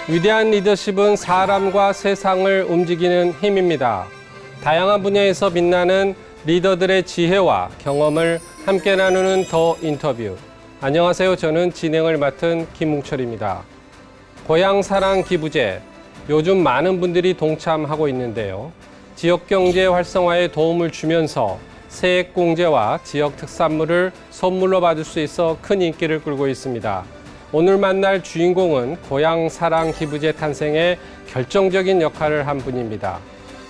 위대한 리더십은 사람과 세상을 움직이는 힘입니다. 다양한 분야에서 빛나는 리더들의 지혜와 경험을 함께 나누는 더 인터뷰. 안녕하세요. 저는 진행을 맡은 김웅철입니다. 고향 사랑 기부제. 요즘 많은 분들이 동참하고 있는데요. 지역 경제 활성화에 도움을 주면서 세액공제와 지역 특산물을 선물로 받을 수 있어 큰 인기를 끌고 있습니다. 오늘 만날 주인공은 고향 사랑 기부제 탄생에 결정적인 역할을 한 분입니다.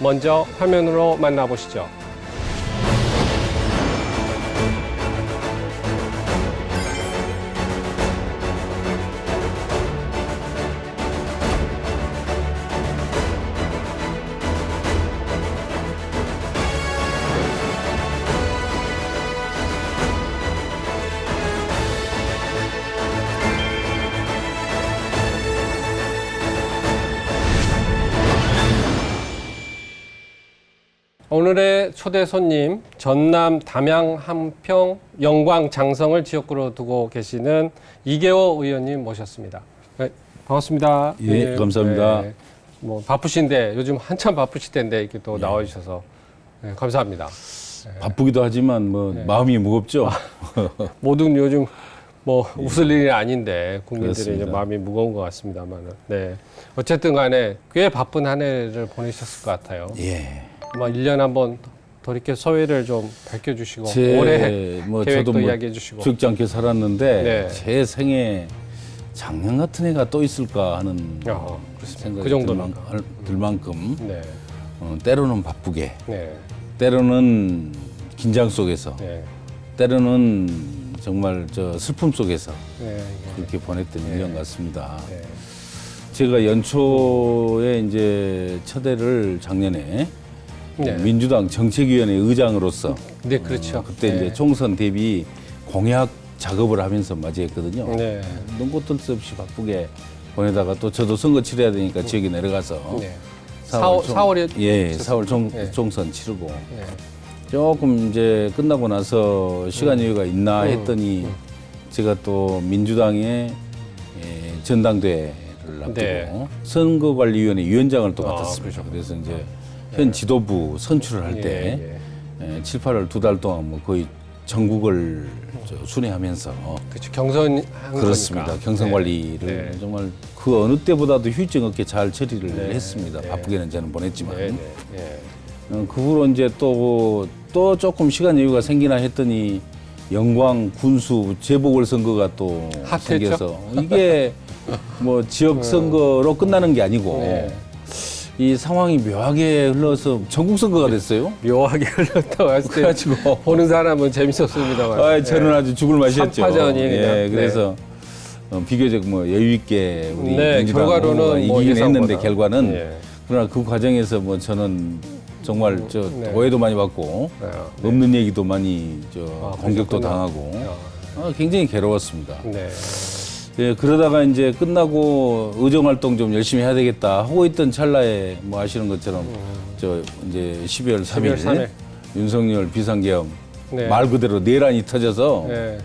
먼저 화면으로 만나보시죠. 오늘의 초대 손님, 전남 담양 함평 영광 장성을 지역구로 두고 계시는 이계호 의원님 모셨습니다. 네, 반갑습니다. 예, 네, 감사합니다. 네, 뭐 바쁘신데 요즘 한참 바쁘실 텐데 이렇게 또 나와주셔서 네, 감사합니다. 바쁘기도 하지만 마음이 무겁죠. 모든 요즘 뭐 웃을 일이 아닌데 국민들의 이제 그렇습니다. 마음이 무거운 것 같습니다만은. 네, 어쨌든 간에 꽤 바쁜 한 해를 보내셨을 것 같아요. 예. 뭐 1년 한번 돌이켜 소회를 좀 밝혀주시고 올해 계획도 이야기해 주시고. 죽지 않게 살았는데 네. 제 생에 작년 같은 해가 또 있을까 하는 그렇습니다. 생각이 그 정도는 들 만큼 네, 때로는 바쁘게, 네, 때로는 긴장 속에서, 네, 때로는 정말 슬픔 속에서 네, 그렇게 보냈던 1년 같습니다. 네. 제가 연초에 이제 첫 해를 작년에 네. 민주당 정책위원회 의장으로서 네, 그렇죠. 그때 네. 이제 총선 대비 공약 작업을 하면서 맞이했거든요. 네, 너무 뜰 새 없이 바쁘게 보내다가 또 저도 선거 치러야 되니까 지역에 내려가서 네. 4월에 예, 4월 총선 치르고 네. 조금 이제 끝나고 나서 시간 여유가 있나 했더니 제가 또 민주당의 전당대회를 앞두고 네. 선거관리위원회 위원장을 또 아, 맡았습니다. 그러셨구나. 그래서 이제 현 지도부 선출을 할 때 예, 7, 8월 2달 동안 뭐 거의 전국을 순회하면서 그렇죠. 경선 그렇습니다. 거니까. 경선 관리를 네. 정말 그 어느 때보다도 휴증 없게 잘 처리를 했습니다. 네. 바쁘게는 저는 보냈지만 네, 네, 네. 그 후로 이제 또 조금 시간 여유가 생기나 했더니 영광 군수 재보궐선거가 또 핫했죠? 생겨서 이게 뭐 지역 선거로 끝나는 게 아니고 네. 이 상황이 묘하게 흘러서 전국 선거가 됐어요. 묘하게 흘렀다고 했을 때 그래가지고 보는 사람은 재밌었습니다만. 저는 아주 죽을 맛이었죠. 삼파전이 예, 그냥. 그래서 비교적 뭐 여유 있게 우리 네, 민주당 결과로는 후보가 뭐 이기긴 예상보다. 했는데 결과는 예. 그러나 그 과정에서 뭐 저는 정말 네. 오해도 많이 받고 네. 없는 얘기도 많이 공격도 그러셨구나. 당하고 굉장히 괴로웠습니다. 네. 예, 그러다가 이제 끝나고 의정 활동 좀 열심히 해야 되겠다 하고 있던 찰나에 뭐 아시는 것처럼 이제 12월 3일 3일. 윤석열 비상계엄 네. 말 그대로 내란이 터져서 네.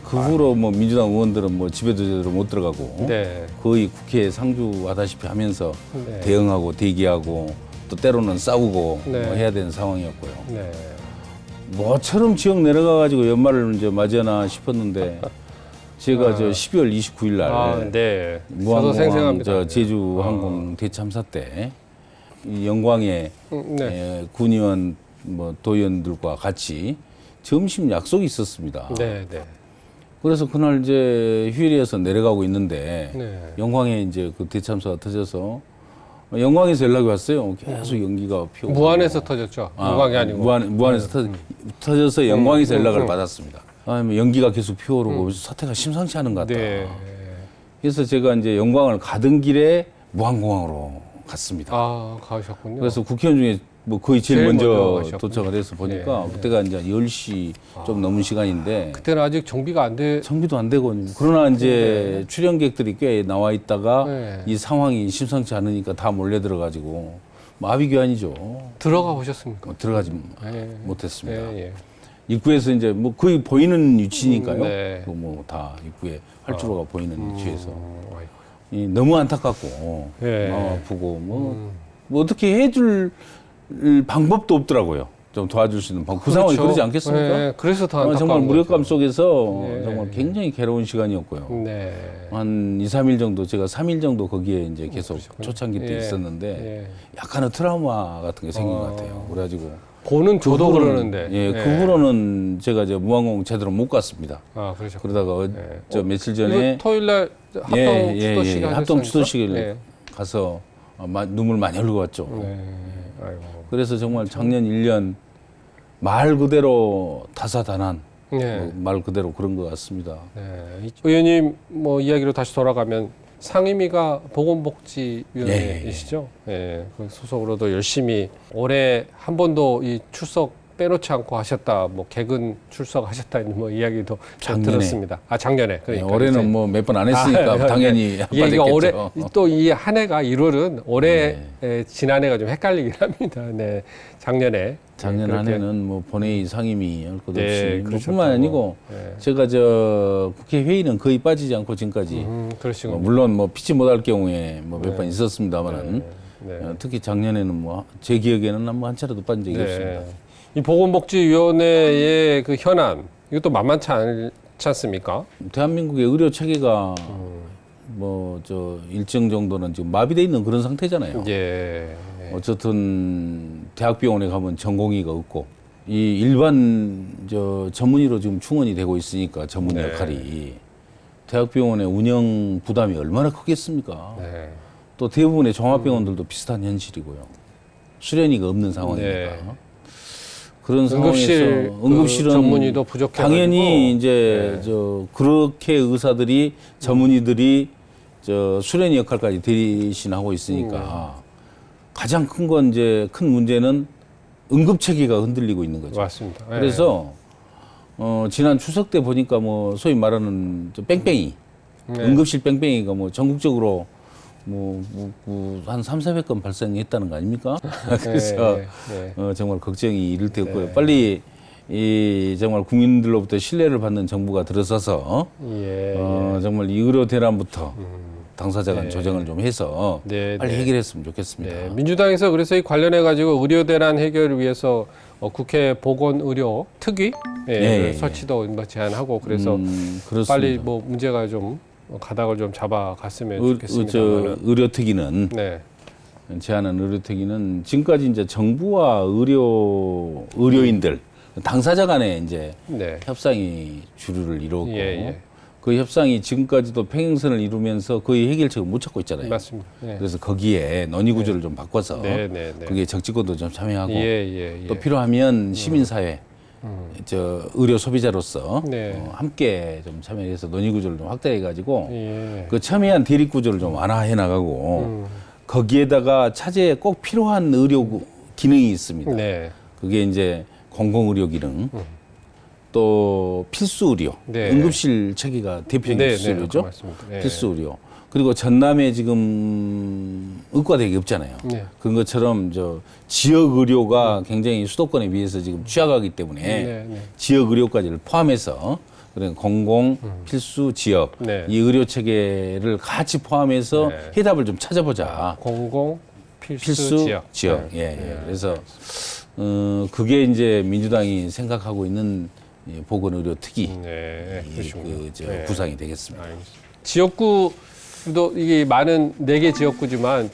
그 후로 뭐 민주당 의원들은 뭐 집에도 제대로 못 들어가고 네. 거의 국회에 상주하다시피 하면서 네. 대응하고 대기하고 또 때로는 싸우고 네. 뭐 해야 되는 상황이었고요. 네. 뭐처럼 지역 내려가가지고 연말을 이제 맞이하나 싶었는데 제가 12월 29일 날 네. 저도 무항공항 생생합니다. 제주 항공 대참사 때 이 영광에 네. 군의원 뭐 도의원들과 같이 점심 약속이 있었습니다. 네, 네. 그래서 그날 이제 휴일이어서 내려가고 있는데 네. 영광에 이제 그 대참사가 터져서 영광에서 연락이 왔어요. 계속 연기가 피고 무안에서 터졌죠. 무광이 아니고. 무안에서 터져서 영광에서 연락을 받았습니다. 뭐 연기가 계속 피어오르고 사태가 심상치 않은 것 같다. 네. 그래서 제가 이제 영광을 가던 길에 무안공항으로 갔습니다. 아, 가셨군요. 그래서 국회의원 중에 뭐 거의 제일 먼저 가셨군요. 도착을 해서 보니까 네. 그때가 이제 10시 좀 넘은 시간인데 그때는 아직 정비가 안 돼. 정비도 안 되고 그러나 이제 출연객들이 꽤 나와 있다가 네. 이 상황이 심상치 않으니까 다 몰려 들어가지고 마비규환이죠. 들어가 보셨습니까? 들어가지 네. 못했습니다. 예, 예. 입구에서 이제 뭐 거의 보이는 위치니까요. 네. 뭐 다 입구에 활주로가 보이는 위치에서 아이고. 너무 안타깝고 예. 마음 아프고 뭐 어떻게 해줄 방법도 없더라고요. 좀 도와줄 수 있는 방법. 그 상황이 그러지 않겠습니까? 예, 그래서 더 안타까운 정말 무력감 거죠. 속에서 예. 정말 굉장히 괴로운 시간이었고요. 네. 한 2, 3일 정도 제가 3일 정도 거기에 이제 계속 초창기 때 예. 있었는데 예. 약간의 트라우마 같은 게 생긴 것 같아요. 그래가지고 보는 저도 그러는데. 예, 그 후로는 제가 이제 무항공 제대로 못 갔습니다. 아, 그러죠. 그러다가 예. 저 며칠 전에 이거 토요일 날 합동 추도식 합동 추도식을 네. 가서 눈물 많이 흘리고 왔죠. 네. 아이고. 그래서 정말 작년 1년 말 그대로 다사다난 네. 말 그대로 그런 것 같습니다. 네. 의원님 뭐 이야기로 다시 돌아가면 상임위가 보건복지위원회이시죠? 예. 그 소속으로도 열심히 올해 한 번도 이 출석 빼놓지 않고 하셨다. 뭐 개근 출석하셨다 이런 뭐 이야기도 작년에. 들었습니다. 아 작년에. 그러니까 네, 올해는 이제. 뭐 몇 번 안 했으니까 당연히 안 이게 받았겠죠. 올해 또 이 한 해가 1월은 올해 지난해가 좀 헷갈리긴 합니다. 네, 작년에 작년 한 해는 뭐 본회의 상임위 할 것 네, 없이 뭐 그러셨다고. 뿐만 아니고 네. 제가 저 국회 회의는 거의 빠지지 않고 지금까지 그러시군요. 물론 뭐 피치 못할 경우에 뭐 몇 번 있었습니다만은 네. 특히 작년에는 뭐 제 기억에는 한 차례도 빠진 적이 없습니다. 이 보건복지위원회의 그 현안 이것도 만만치 않지 않습니까? 대한민국의 의료 체계가 뭐 저 일정 정도는 지금 마비돼 있는 그런 상태잖아요. 예. 어쨌든 대학병원에 가면 전공의가 없고 이 일반 저 전문의로 지금 충원이 되고 있으니까 전문 네. 역할이 대학병원의 운영 부담이 얼마나 크겠습니까? 네. 또 대부분의 종합병원들도 비슷한 현실이고요. 수련의가 없는 상황이니까. 네. 그런 응급실 상황에서 그 응급실은 전문의도 부족해가지고. 당연히 이제 네. 저 그렇게 의사들이 전문의들이 저 수련의 역할까지 대신하고 있으니까 가장 큰 건 이제 큰 문제는 응급 체계가 흔들리고 있는 거죠. 맞습니다. 예. 그래서 지난 추석 때 보니까 뭐 소위 말하는 저 뺑뺑이 네. 응급실 뺑뺑이가 뭐 전국적으로 한 300~400건 발생했다는 거 아닙니까? 그래서 정말 걱정이 이를 데 없고요. 빨리 이 정말 국민들로부터 신뢰를 받는 정부가 들어서서 정말 이 의료 대란부터 당사자 간 조정을 좀 해서 빨리 해결했으면 좋겠습니다. 네. 민주당에서 그래서 이 관련해 가지고 의료 대란 해결을 위해서 국회 보건의료 특위 설치도 뭐 제안하고 그래서 그렇습니다. 빨리 뭐 문제가 좀 가닥을 좀 잡아갔으면 좋겠습니다. 의료특위는 제안한 의료특위는 지금까지 이제 정부와 의료인들 당사자 간에 이제 협상이 주류를 이루었고 그 협상이 지금까지도 평행선을 이루면서 거의 해결책을 못 찾고 있잖아요. 맞습니다. 그래서 거기에 논의 구조를 좀 바꿔서 거기에 정치권도 좀 참여하고 또 필요하면 시민사회 저 의료 소비자로서 함께 좀 참여해서 논의 구조를 좀 확대해 가지고 그 첨예한 대립 구조를 좀 완화해 나가고 거기에다가 차제에 꼭 필요한 의료 기능이 있습니다. 그게 이제 공공의료 기능 또 필수 의료 응급실 체계가 대표적인 필수 의료죠. 필수 의료. 그리고 전남에 지금 의과대학이 없잖아요. 그런 것처럼 저 지역 의료가 굉장히 수도권에 비해서 지금 취약하기 때문에 지역 의료까지를 포함해서 그런 공공 필수 지역 이 의료 체계를 같이 포함해서 해답을 좀 찾아보자. 공공 필수 지역. 그래서 그게 이제 민주당이 생각하고 있는 보건의료 특위 구상이 되겠습니다. 지역구도 이게 많은 4개 지역구지만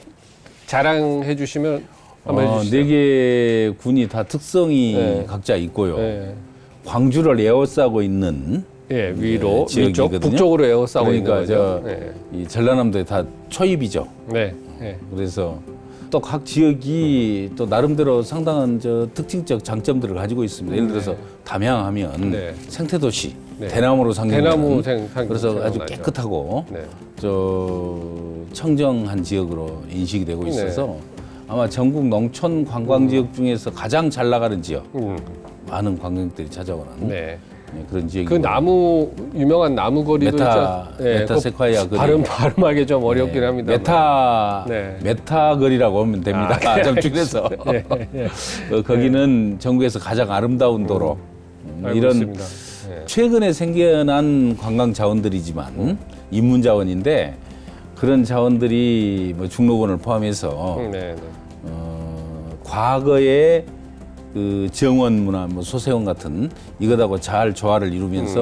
자랑해 주시면 한번 해주시죠. 4개 군이 다 특성이 각자 있고요. 광주를 에워싸고 있는 위로 지역이거든요. 북쪽으로 에워싸고 있는 거죠. 이 전라남도에 다 초입이죠. 그래서 또 각 지역이 또 나름대로 상당한 저 특징적 장점들을 가지고 있습니다. 예를 들어서 담양하면 생태도시, 대나무로 상징되는 그래서 아주 깨끗하고 저 청정한 지역으로 인식이 되고 있어서 아마 전국 농촌 관광 지역 중에서 가장 잘 나가는 지역, 많은 관광객들이 찾아오는 그런 지역이. 그 나무 유명한 나무 거리도 메타세콰이아 거리. 발음하기 좀 어렵긴 합니다. 메타 거리라고 하면 됩니다. 좀 줄여서. 거기는 전국에서 가장 아름다운 도로. 이런 최근에 생겨난 관광 자원들이지만 인문 자원인데 그런 자원들이 뭐 중록원을 포함해서 과거의 그 정원 문화, 뭐 소세원 같은 이것하고 잘 조화를 이루면서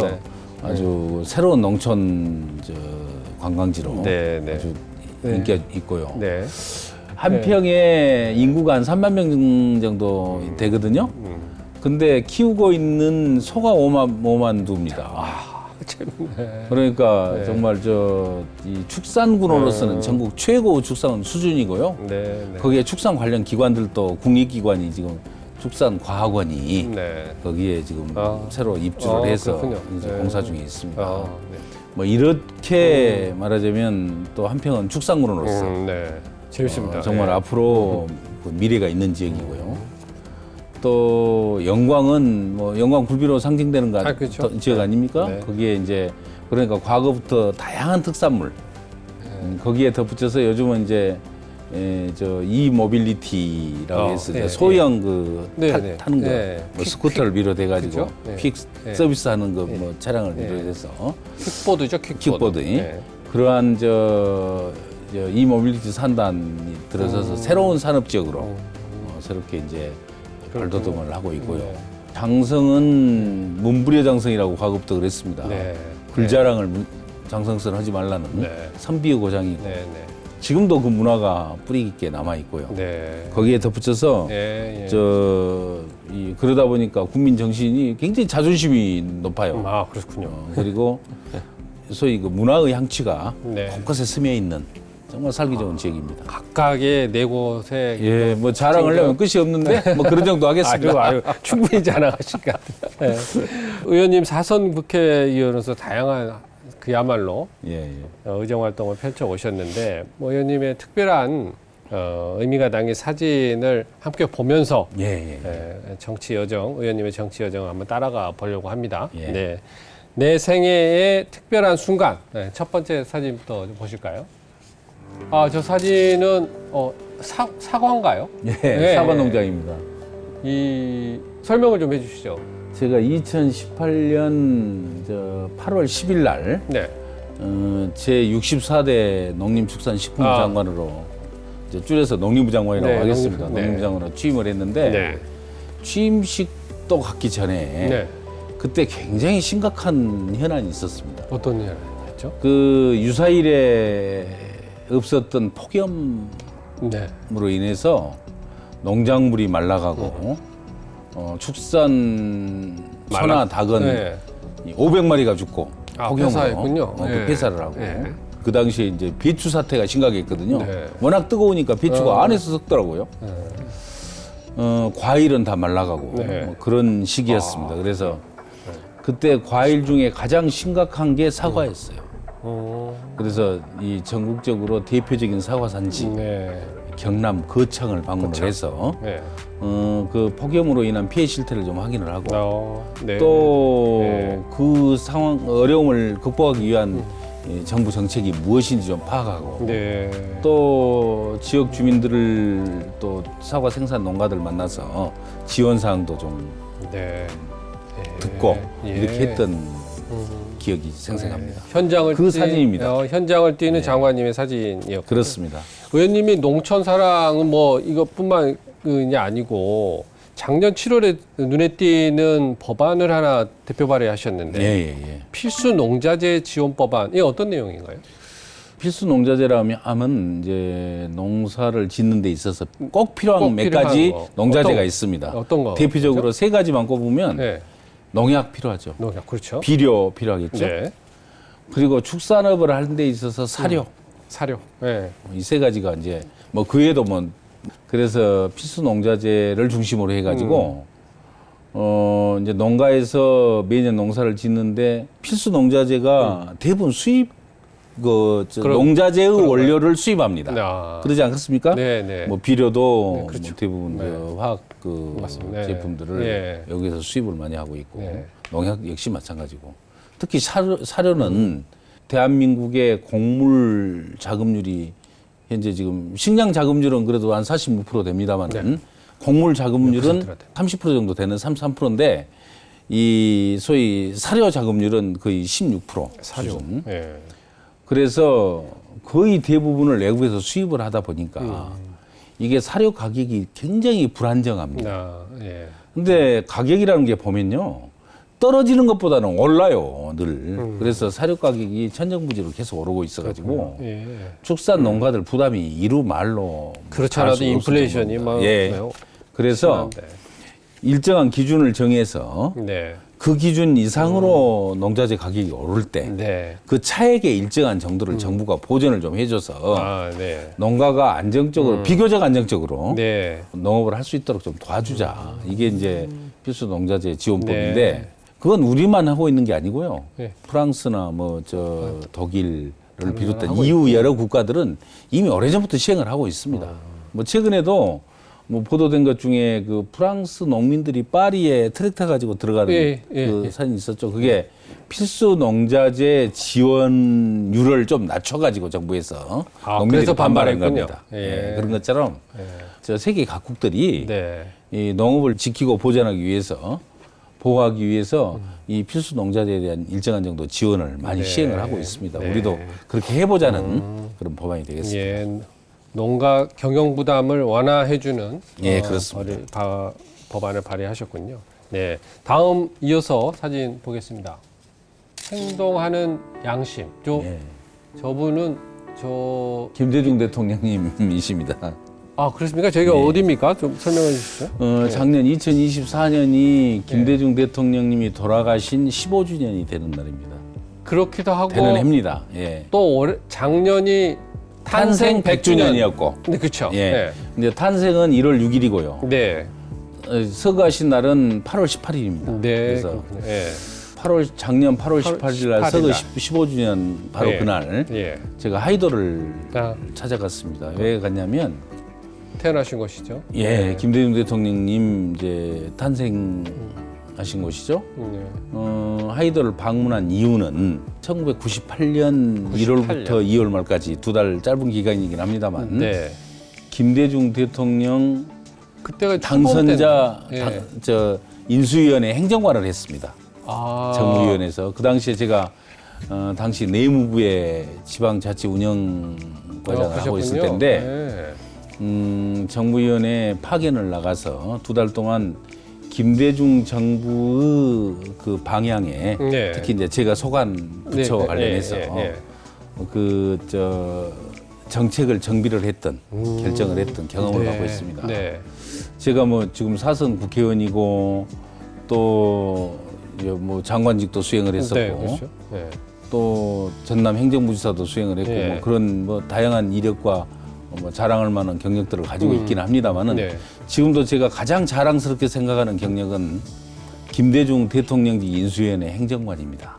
아주 새로운 농촌 관광지로 아주 인기가 있고요. 한 평에 인구가 한 3만 명 정도 되거든요. 근데 키우고 있는 소가 5만 두입니다. 재밌네. 그러니까 정말 이 축산군으로서는 전국 최고 축산 수준이고요. 거기에 축산 관련 기관들도 국립기관이 지금 축산과학원이 거기에 지금 새로 입주를 해서 이제 공사 중에 있습니다. 뭐 이렇게 말하자면 또 한평은 축산군으로서 재밌습니다. 정말 앞으로 그 미래가 있는 지역이고요. 또 영광은 뭐 영광 굴비로 상징되는 그렇죠. 지역 아닙니까? 거기에 이제 그러니까 과거부터 다양한 특산물 거기에 덧붙여서 요즘은 이제 이모빌리티라고 해서 소형 타는 거, 뭐 스쿠터를 비롯해가지고 퀵 서비스하는 거, 뭐 차량을 비롯해서 킥보드죠, 킥보드. 그러한 이모빌리티 산단이 들어서서 새로운 산업 지역으로 새롭게 이제 발돋움을 하고 있고요. 장성은 문부려 장성이라고 과거부터 그랬습니다. 불자랑을 장성스러 하지 말라는 선비의 고장이고 지금도 그 문화가 뿌리 깊게 남아 있고요. 거기에 덧붙여서 그러다 보니까 국민 정신이 굉장히 자존심이 높아요. 그렇군요. 그리고 소위 그 문화의 향취가 곳곳에 스며 있는 정말 살기 좋은 지역입니다. 각각의 네 곳에 뭐 자랑하려면 끝이 없는데 뭐 그런 정도 하겠습니다. 충분히 자랑하실 것 같아요. 의원님 4선 국회의원으로서 다양한 그야말로 의정 활동을 펼쳐 오셨는데 의원님의 특별한 의미가 담긴 사진을 함께 보면서 정치 여정, 의원님의 정치 여정을 한번 따라가 보려고 합니다. 내 생애의 특별한 순간, 첫 번째 사진부터 좀 보실까요? 저 사진은 사과인가요? 사과 농장입니다. 이 설명을 좀 해주시죠. 제가 2018년 8월 10일 날 제 64대 농림축산식품부 장관으로 이제 줄여서 농림부 장관이라고 하겠습니다. 농림부 장관으로 취임을 했는데 취임식도 갖기 전에 그때 굉장히 심각한 현안이 있었습니다. 어떤 현안이었죠? 그 유사일에 없었던 폭염으로 인해서 농작물이 말라가고 축산 소나 닭은 500마리가 죽고 폭염으로 폐사를 하고 그 당시에 이제 배추 사태가 심각했거든요. 워낙 뜨거우니까 배추가 안에서 썩더라고요. 과일은 다 말라가고 뭐 그런 시기였습니다. 그래서 그때 과일 중에 가장 심각한 게 사과였어요. 그래서 이 전국적으로 대표적인 사과 산지 경남 거창을 방문을 해서 그 폭염으로 인한 피해 실태를 좀 확인을 하고 또 그 상황 어려움을 극복하기 위한 정부 정책이 무엇인지 좀 파악하고 또 지역 주민들을 또 사과 생산 농가들 만나서 지원 사항도 좀 듣고 이렇게 했던 기억이 생생합니다. 현장을 그 사진입니다. 현장을 뛰는 장관님의 사진이었고 그렇습니다. 의원님이 농촌 사랑은 뭐 이것뿐만이 아니고 작년 7월에 눈에 띄는 법안을 하나 대표 발의하셨는데 필수 농자재 지원 법안 이 어떤 내용인가요? 필수 농자재라면 이제 농사를 짓는 데 있어서 꼭 필요한 몇 가지 농자재가 있습니다. 어떤 거? 대표적으로 그렇죠? 세 가지만 꼽으면 농약 필요하죠. 농약 그렇죠. 비료 필요하겠죠. 그리고 축산업을 하는 데 있어서 사료. 이 세 가지가 이제 뭐 그 외에도 뭐 그래서 필수 농자재를 중심으로 해가지고 이제 농가에서 매년 농사를 짓는데 필수 농자재가 대부분 수입 농자재의 원료를 수입합니다. 그러지 않겠습니까? 뭐 비료도 그렇죠. 뭐 대부분 화학 제품들을 여기서 수입을 많이 하고 있고 농약 역시 마찬가지고 특히 사료는 대한민국의 곡물 자급률이 현재 지금 식량 자급률은 그래도 한 46% 됩니다만 곡물 자급률은 30% 정도 되는 33%인데 이 소위 사료 자급률은 거의 16% 수준. 그래서 거의 대부분을 외국에서 수입을 하다 보니까 이게 사료 가격이 굉장히 불안정합니다. 근데 가격이라는 게 보면요. 떨어지는 것보다는 올라요, 늘. 그래서 사료 가격이 천정부지로 계속 오르고 있어가지고 축산 농가들 부담이 이루 말로. 그렇지 않아도 인플레이션이 막. 그래서 일정한 기준을 정해서 그 기준 이상으로 농자재 가격이 오를 때 그 차액의 일정한 정도를 정부가 보전을 좀 해줘서 농가가 안정적으로 비교적 안정적으로 농업을 할 수 있도록 좀 도와주자. 이게 이제 필수 농자재 지원법인데 그건 우리만 하고 있는 게 아니고요. 프랑스나 뭐 저 독일을 비롯한 EU 여러 국가들은 이미 오래전부터 시행을 하고 있습니다. 뭐 최근에도 뭐 보도된 것 중에 그 프랑스 농민들이 파리에 트랙터 가지고 들어가는 그 사진이 있었죠. 그게 필수 농자재 지원율을 좀 낮춰가지고 정부에서 농민들이 반발한 겁니다. 그런 것처럼 저 세계 각국들이 이 농업을 지키고 보존하기 위해서 보호하기 위해서 이 필수 농자재에 대한 일정한 정도 지원을 많이 시행을 하고 있습니다. 우리도 그렇게 해보자는 그런 법안이 되겠습니다. 농가 경영 부담을 완화해주는 그렇습니다. 법안을 발의하셨군요. 다음 이어서 사진 보겠습니다. 행동하는 양심. 저분은 김대중 대통령님이십니다. 아, 그렇습니까? 저희가 어디입니까? 좀 설명해 주시죠. 작년 2024년이 김대중 대통령님이 돌아가신 15주년이 되는 날입니다. 그렇기도 하고 되는 해입니다. 또 작년이 탄생 100주년이었고. 네, 그렇죠. 근데 탄생은 1월 6일이고요. 서거하신 날은 8월 18일입니다. 그래서 작년 8월 18일 날 서거 15주년 바로 그날 제가 하이도를 찾아갔습니다. 왜 갔냐면 태어나신 곳이죠. 김대중 대통령님 이제 탄생하신 곳이죠. 하이도를 방문한 이유는 1998년 1월부터 2월 말까지 2달 짧은 기간이긴 합니다만 김대중 대통령 그때가 당선자 인수위원회 행정관을 했습니다. 정무위원회에서 그 당시에 제가 당시 내무부의 지방자치운영과장을 하고 있을 때인데 정무위원회 파견을 나가서 2달 동안 김대중 정부의 그 방향에 특히 이제 제가 소관 부처 관련해서 정책을 정비를 했던 결정을 했던 경험을 갖고 있습니다. 제가 뭐 지금 사선 국회의원이고 또 뭐 장관직도 수행을 했었고 또 전남 행정부지사도 수행을 했고 뭐 그런 뭐 다양한 이력과 뭐 자랑할 만한 경력들을 가지고 있기는 합니다만은 지금도 제가 가장 자랑스럽게 생각하는 경력은 김대중 대통령직 인수위원회 행정관입니다.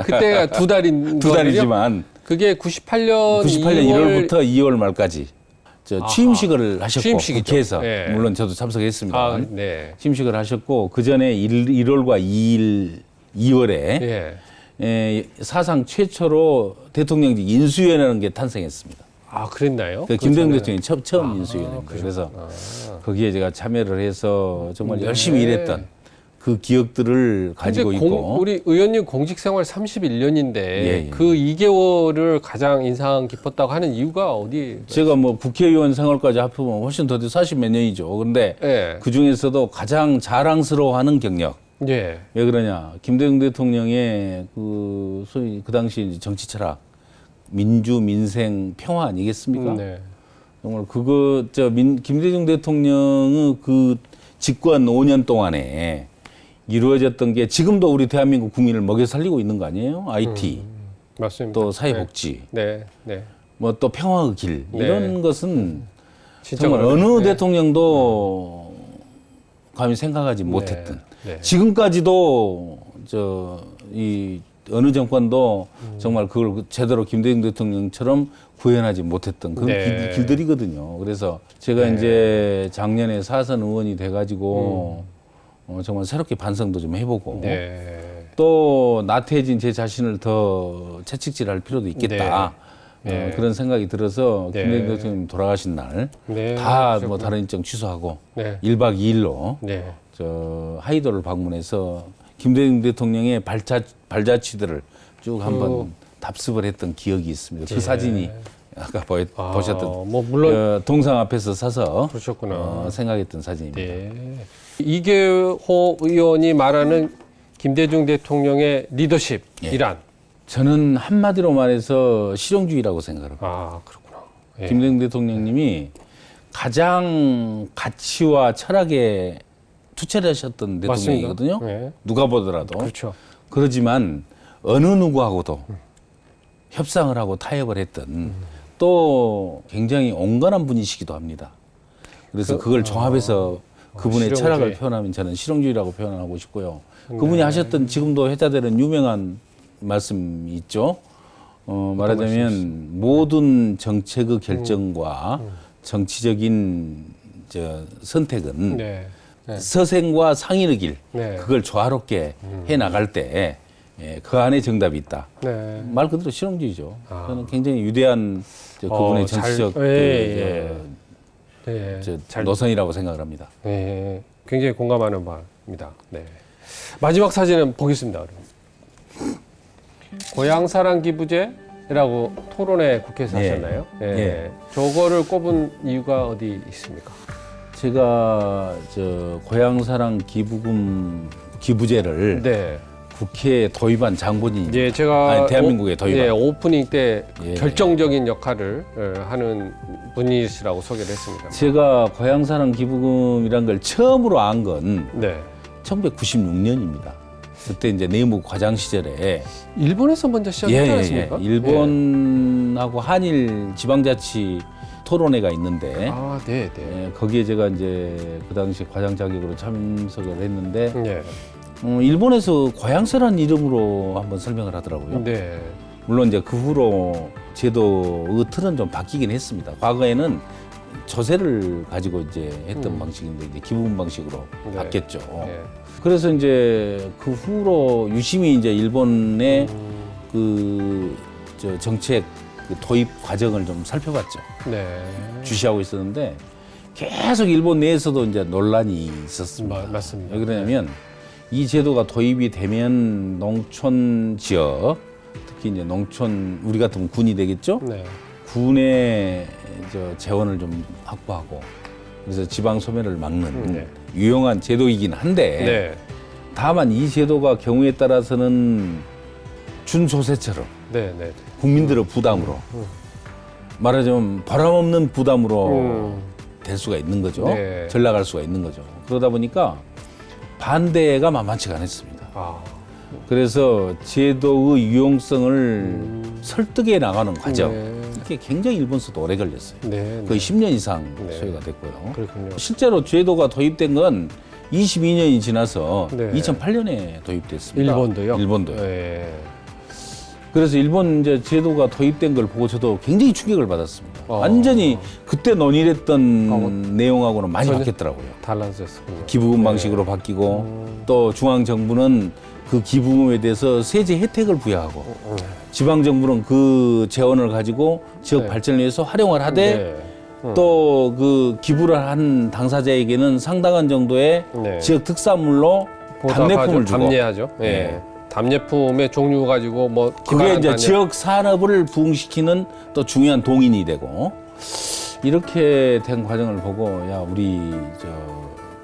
그때가 2달이지만 그게 98년 1월부터 2월 말까지 취임식을 하셨고 국회에서 물론 저도 참석했습니다. 취임식을 하셨고 그 전에 1월과 2월에 사상 최초로 대통령직 인수위원회라는 게 탄생했습니다. 그랬나요? 김대중 대통령이 처음 인수위원회입니다. 그래서 거기에 제가 참여를 해서 정말 열심히 일했던 그 기억들을 가지고 있고. 우리 의원님 공직 생활 31년인데 그 2개월을 가장 인상 깊었다고 하는 이유가 어디? 제가 뭐 국회의원 생활까지 합하면 훨씬 더 40몇 년이죠. 그런데 그 중에서도 가장 자랑스러워하는 경력. 왜 그러냐? 김대중 대통령의 소위 그 당시 정치 철학, 민주, 민생, 평화 아니겠습니까? 정말 김대중 대통령의 그 집권 5년 동안에 이루어졌던 게 지금도 우리 대한민국 국민을 먹여 살리고 있는 거 아니에요? IT, 맞습니다. 또 사회복지, 뭐 또 평화의 길 이런 것은 정말 어느 대통령도 감히 생각하지 못했던 지금까지도 이 어느 정권도 정말 그걸 제대로 김대중 대통령처럼 구현하지 못했던 그런 길들이거든요. 그래서 제가 이제 작년에 사선 의원이 돼가지고 정말 새롭게 반성도 좀 해보고 또 나태해진 제 자신을 더 채찍질할 필요도 있겠다. 그런 생각이 들어서 김대중 대통령 돌아가신 날 다 뭐 다른 일정 취소하고 1박 2일로 하이도를 방문해서 김대중 대통령의 발자취들을 쭉 한번 답습을 했던 기억이 있습니다. 그 사진이 아까 보셨던 뭐 물론 동상 앞에서 서서 그러셨구나. 생각했던 사진입니다. 예. 이계호 의원이 말하는 김대중 대통령의 리더십이란? 저는 한마디로 말해서 실용주의라고 생각합니다. 그렇구나. 예. 김대중 대통령님이 가장 가치와 철학에 투철하셨던 대통령이거든요. 예. 누가 보더라도. 그렇죠. 그러지만 어느 누구하고도 협상을 하고 타협을 했던 또 굉장히 온건한 분이시기도 합니다. 그래서 그걸 종합해서 그분의 실용주의. 철학을 표현하면 저는 실용주의라고 표현하고 싶고요. 그분이 하셨던 지금도 회자되는 유명한 말씀이 있죠. 말하자면 모든 정책의 결정과 정치적인 선택은 서생과 상인의 길, 그걸 조화롭게 해나갈 때 그 안에 정답이 있다. 말 그대로 실용주의죠. 저는 굉장히 위대한 그분의 정치적 노선이라고 생각을 합니다. 굉장히 공감하는 바입니다. 네. 마지막 사진은 보겠습니다. 그럼. 고향사랑 기부제라고 토론회 국회에서 하셨나요? 저거를 꼽은 이유가 어디 있습니까? 제가 고향사랑 기부제를 국회에 도입한 장본인입니다. 제가 대한민국에 도입한 오프닝 때 결정적인 역할을 하는 분이시라고 소개를 했습니다. 제가 고향사랑 기부금이란 걸 처음으로 안 건 1996년입니다. 그때 이제 내무 과장 시절에 일본에서 먼저 시작했지 않습니까? 일본하고 한일 지방자치 토론회가 있는데 거기에 제가 이제 그 당시 과장 자격으로 참석을 했는데 일본에서 고향사라는 이름으로 한번 설명을 하더라고요. 물론 이제 그 후로 제도의 틀은 좀 바뀌긴 했습니다. 과거에는 조세를 가지고 이제 했던 방식인데 이제 기부금 방식으로 바뀌었죠. 그래서 이제 그 후로 유심히 이제 일본의 정책 도입 과정을 좀 살펴봤죠. 주시하고 있었는데 계속 일본 내에서도 이제 논란이 있었습니다. 맞습니다. 왜 그러냐면 이 제도가 도입이 되면 농촌 지역, 특히 이제 농촌 우리 같으면 군이 되겠죠. 군의 재원을 좀 확보하고 그래서 지방 소멸을 막는 유용한 제도이긴 한데 다만 이 제도가 경우에 따라서는 준조세처럼 국민들의 부담으로 말하자면 보람없는 부담으로 될 수가 있는 거죠. 전락할 수가 있는 거죠. 그러다 보니까 반대가 만만치가 않았습니다. 그래서 제도의 유용성을 설득해 나가는 과정 이게 굉장히 일본서도 오래 걸렸어요. 거의 10년 이상 소요가 됐고요. 그렇군요. 실제로 제도가 도입된 건 22년이 지나서 2008년에 도입됐습니다. 일본도요? 일본도요. 그래서 일본 이제 제도가 도입된 걸 보고 저도 굉장히 충격을 받았습니다. 완전히 그때 논의했던 내용하고는 많이 바뀌었더라고요. 달라졌군요. 기부금 방식으로 바뀌고 또 중앙 정부는 그 기부금에 대해서 세제 혜택을 부여하고 지방 정부는 그 재원을 가지고 지역 발전을 위해서 활용을 하되 또 그 기부를 한 당사자에게는 상당한 정도의 지역 특산물로 답례품을 주고 답례하죠. 답례품의 종류 가지고 뭐 그게 이제 지역 산업을 부흥시키는 또 중요한 동인이 되고 이렇게 된 과정을 보고 야 우리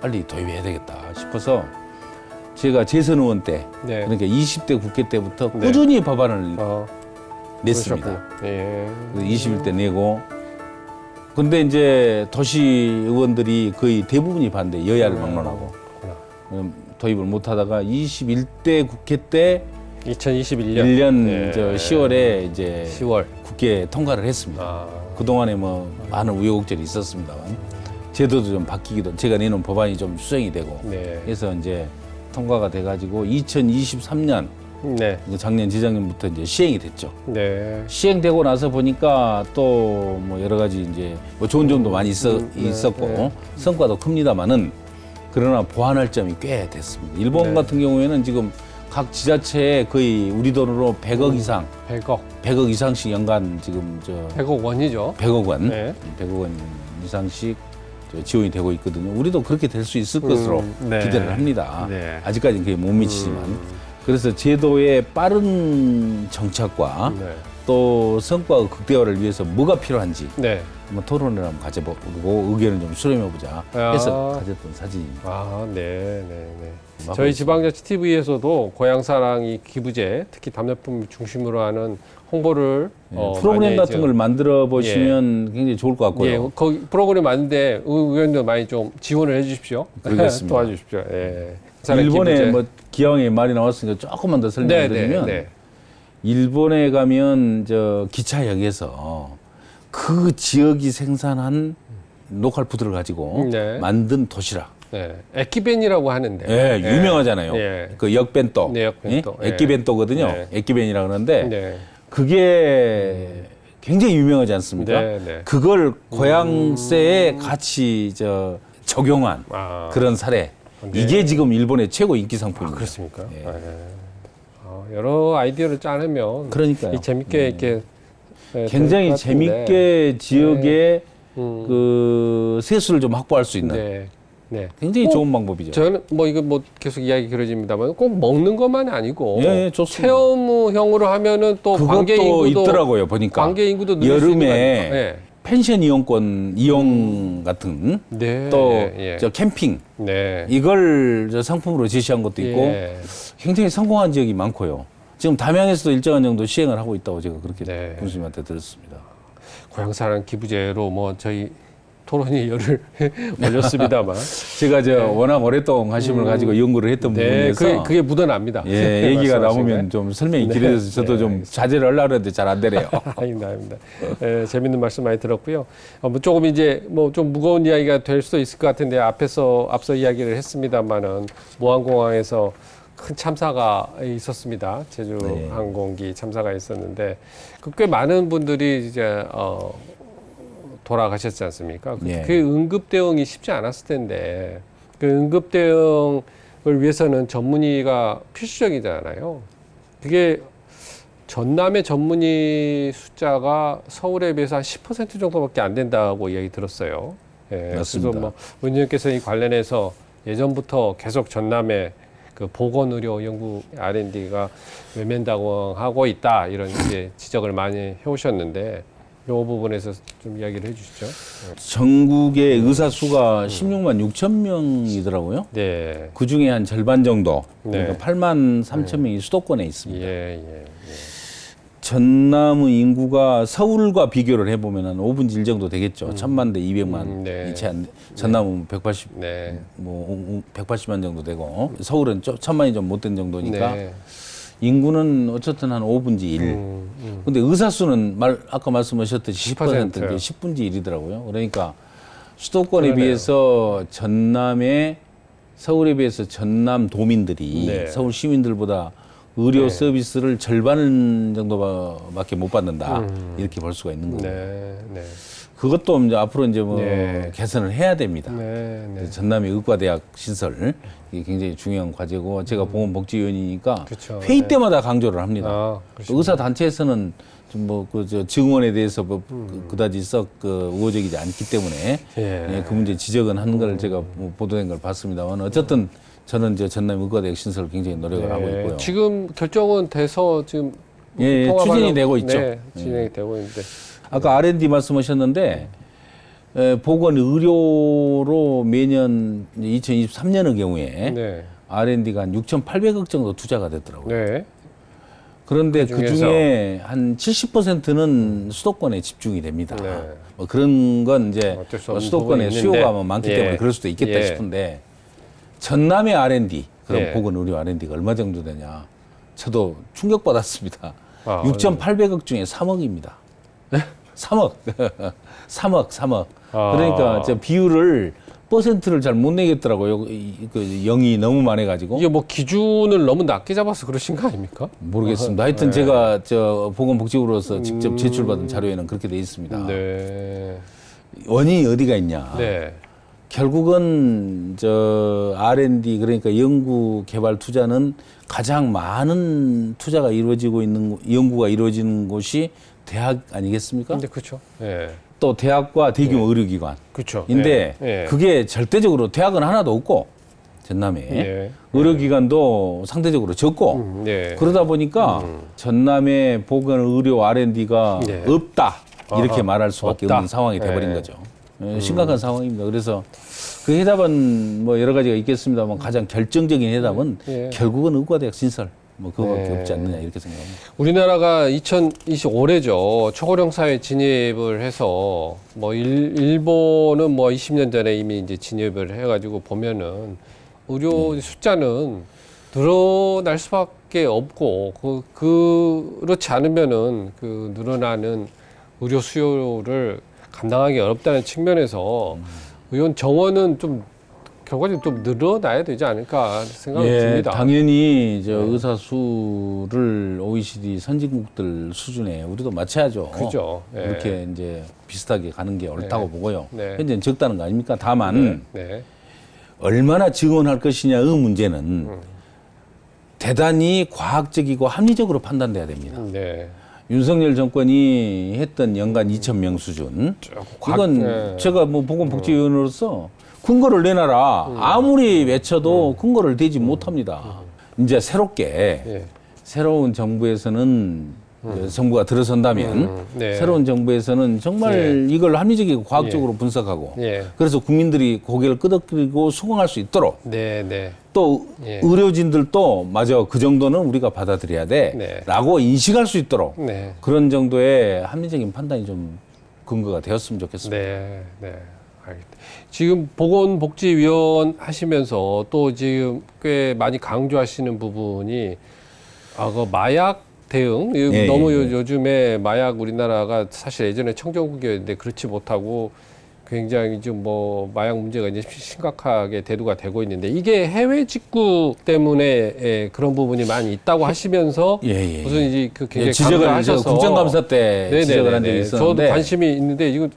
빨리 도입해야 되겠다 싶어서 제가 재선 의원 때 그러니까 20대 국회 때부터 꾸준히 법안을 냈습니다. 21대 내고 근데 이제 도시 의원들이 거의 대부분이 반대 여야를 막론하고 도입을 못하다가 21대 국회 때 2021년 10월에 이제 국회에 통과를 했습니다. 그동안에 뭐 많은 우여곡절이 있었습니다만 제도도 좀 바뀌기도 제가 내놓은 법안이 좀 수정이 되고 그래서 이제 통과가 돼가지고 2023년 작년 재작년부터 이제 시행이 됐죠. 시행되고 나서 보니까 또 뭐 여러 가지 이제 뭐 좋은 점도 많이 있었고 성과도 큽니다만은 그러나 보완할 점이 꽤 됐습니다. 일본 같은 경우에는 지금 각 지자체에 거의 우리 돈으로 100억 이상, 100억 이상씩 연간 지금 100억 원이죠. 100억 원, 100억 원 이상씩 지원이 되고 있거든요. 우리도 그렇게 될 수 있을 것으로 기대를 합니다. 아직까지는 그게 못 미치지만. 그래서 제도의 빠른 정착과 또 성과 극대화를 위해서 뭐가 필요한지 네. 한번 토론을 한번 가져보고 의견을 좀 수렴해보자 해서 가졌던 사진입니다. 아, 네, 네, 네. 저희 지방자치 TV에서도 고향사랑이 기부제, 특히 답례품 중심으로 하는 홍보를 프로그램 같은 걸 만들어 보시면 굉장히 좋을 것 같고요. 예, 거기 프로그램 많은데 의원도 많이 좀 지원을 해주십시오. 그렇겠습니다. 도와주십시오. 예. 일본에 기부제. 뭐 기왕에 말이 나왔으니까 조금만 더 설명드리면 일본에 가면 저 기차역에서 그 지역이 생산한 로컬 푸드를 가지고 만든 도시락. 네. 에키벤이라고 하는데. 네, 유명하잖아요. 그 역벤또. 네, 역벤또. 에키벤또거든요. 에키벤이라고 그러는데 그게 굉장히 유명하지 않습니까? 그걸 고향세에 같이 적용한 그런 사례. 이게 지금 일본의 최고 인기 상품입니다. 그렇습니까? 여러 아이디어를 짜내면 그러니까요. 재밌게 이렇게 굉장히 재밌게 지역의 그 세수를 좀 확보할 수 있는 굉장히 좋은 방법이죠. 저는 뭐 이거 뭐 계속 이야기 길어집니다만 꼭 먹는 것만이 아니고 체험형으로 하면은 또 관계 인구도 있더라고요. 보니까 관계 인구도 늘릴 여름에 펜션 이용권 이용 같은 또 캠핑 이걸 상품으로 제시한 것도 있고 굉장히 성공한 지역이 많고요. 지금 담양에서도 일정한 정도 시행을 하고 있다고 제가 그렇게 군수님한테 들었습니다. 고향사랑 기부제로 뭐 저희 토론이 열을 올렸습니다만 제가 워낙 오랫동안 관심을 가지고 연구를 했던 부분에서 그게 묻어납니다. 얘기가 나오면 좀 설명이 길어져서 저도 좀 자제를 하려고 했는데 잘 안 되네요. 아닙니다. 재밌는 말씀 많이 들었고요. 조금 이제 뭐 좀 무거운 이야기가 될 수도 있을 것 같은데 앞서 이야기를 했습니다만은 모항공항에서 큰 참사가 있었습니다. 제주 항공기 참사가 있었는데 꽤 많은 분들이 이제 돌아가셨지 않습니까? 그 응급 대응이 쉽지 않았을 텐데 그 응급 대응을 위해서는 전문의가 필수적이잖아요. 그게 전남의 전문의 숫자가 서울에 비해서 한 10% 정도밖에 안 된다고 이야기 들었어요. 맞습니다. 그래서 뭐 의원님께서 이 관련해서 예전부터 계속 전남에 그 보건의료 연구 R&D가 외면당하고 있다 이런 이제 지적을 많이 해오셨는데. 이 부분에서 좀 이야기를 해주시죠. 전국의 의사 수가 16만 6천 명이더라고요. 그 중에 한 절반 정도, 그러니까 8만 3천 명이 수도권에 있습니다. 전남의 인구가 서울과 비교를 해보면 한 5분의 1 정도 되겠죠. 1,000만 대 200만 이치 안 전남은 180만 정도 되고 서울은 1,000만이 좀 못 된 정도니까. 인구는 어쨌든 한 5분의 1. 근데 의사 수는 아까 말씀하셨듯이 10%, 10분의 1이더라고요. 그러니까 수도권에 비해서 서울에 비해서 전남 도민들이 서울 시민들보다 의료 서비스를 절반 정도밖에 못 받는다. 이렇게 볼 수가 있는 거예요. 그것도 이제 앞으로 이제 뭐 개선을 해야 됩니다. 전남의 의과대학 신설 이게 굉장히 중요한 과제고 제가 보건복지위원이니까 회의 때마다 강조를 합니다. 의사 단체에서는 좀 뭐 그 증원에 대해서 뭐 그다지 썩 우호적이지 않기 때문에 그 문제 지적은 한 걸 제가 뭐 보도된 걸 봤습니다만 어쨌든 저는 전남 의과대학 신설을 굉장히 노력을 하고 있고요. 지금 결정은 돼서 지금 추진이 되고 있죠. 진행이 되고 있는데. 아까 R&D 말씀하셨는데 보건의료로 매년 2023년의 경우에 R&D가 한 6,800억 정도 투자가 됐더라고요. 그런데 그중에 한 70%는 수도권에 집중이 됩니다. 뭐 그런 건 이제 수도권에 수요가 많기 때문에 그럴 수도 있겠다 싶은데 전남의 R&D, 그럼 보건의료 R&D가 얼마 정도 되냐? 저도 충격받았습니다. 6,800억 중에 3억입니다. 3억. 3억. 그러니까 저 비율을 퍼센트를 잘 못 내겠더라고요. 그 0이 너무 많아가지고. 이게 뭐 기준을 너무 낮게 잡아서 그러신 거 아닙니까? 모르겠습니다. 하여튼 제가 보건복지부로서 직접 제출받은 자료에는 그렇게 돼 있습니다. 원인이 어디가 있냐? 결국은 R&D 그러니까 연구 개발 투자는 가장 많은 투자가 이루어지고 있는 연구가 이루어지는 곳이 대학 아니겠습니까? 그렇죠. 또 대학과 대규모 의료기관. 그렇죠. 인데 그게 절대적으로 대학은 하나도 없고 전남에 의료기관도 상대적으로 적고 그러다 보니까 전남에 보건 의료 R&D가 없다 이렇게 말할 수밖에 없는 상황이 돼버린 거죠. 심각한 상황입니다. 그래서 그 해답은 뭐 여러 가지가 있겠습니다만 가장 결정적인 해답은 결국은 의과대학 신설 뭐 그거밖에 없지 않느냐 이렇게 생각합니다. 우리나라가 2025년죠. 초고령 사회 진입을 해서 뭐 일본은 뭐 20년 전에 이미 이제 진입을 해가지고 보면은 의료 숫자는 늘어날 수밖에 없고 그렇지 않으면은 그 늘어나는 의료 수요를 감당하기 어렵다는 측면에서 의원 정원은 좀 결과적으로 좀 늘어나야 되지 않을까 생각이 듭니다. 당연히 의사 수를 OECD 선진국들 수준에 우리도 맞춰야죠. 그죠. 이렇게 이제 비슷하게 가는 게 옳다고 보고요. 현재는 적다는 거 아닙니까? 다만 얼마나 증원할 것이냐의 문제는 대단히 과학적이고 합리적으로 판단돼야 됩니다. 윤석열 정권이 했던 연간 2,000명 수준. 이건 제가 뭐 보건복지위원으로서 근거를 내놔라. 아무리 외쳐도 근거를 대지 못합니다. 이제 새롭게 새로운 정부에서는 정부가 들어선다면 새로운 정부에서는 정말 이걸 합리적이고 과학적으로 분석하고 그래서 국민들이 고개를 끄덕이고 수긍할 수 있도록 또 의료진들도 맞아 그 정도는 우리가 받아들여야 돼 라고 인식할 수 있도록 그런 정도의 합리적인 판단이 좀 근거가 되었으면 좋겠습니다. 알겠다. 지금 보건복지위원 하시면서 또 지금 꽤 많이 강조하시는 부분이 그 마약 대응. 너무 요즘에 마약 우리나라가 사실 예전에 청정국이었는데 그렇지 못하고 굉장히 좀 뭐 마약 문제가 이제 심각하게 대두가 되고 있는데 이게 해외 직구 때문에 그런 부분이 많이 있다고 하시면서 무슨 이제 그 굉장히 강조하셔서 국정감사 때 지적을 한 적이 있었는데 저도 관심이 있는데 이거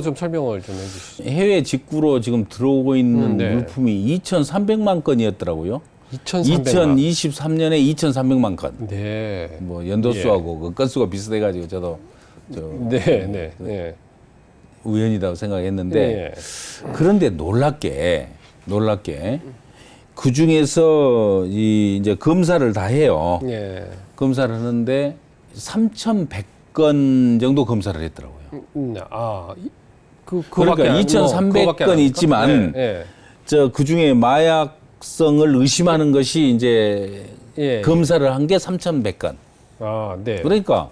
좀 설명을 좀 해주시죠. 해외 직구로 지금 들어오고 있는 물품이 2,300만 건이었더라고요. 2023년에 2,300만 건. 뭐 연도수하고 그 건수가 비슷해가지고 저도 우연이라고 생각했는데 그런데 놀랍게 그 중에서 이제 검사를 다 해요. 검사를 하는데 3,100건 정도 검사를 했더라고요. 그러니까 2,300건이 있지만 그 중에 마약성을 의심하는 것이 이제 검사를 한 게 3,100건. 그러니까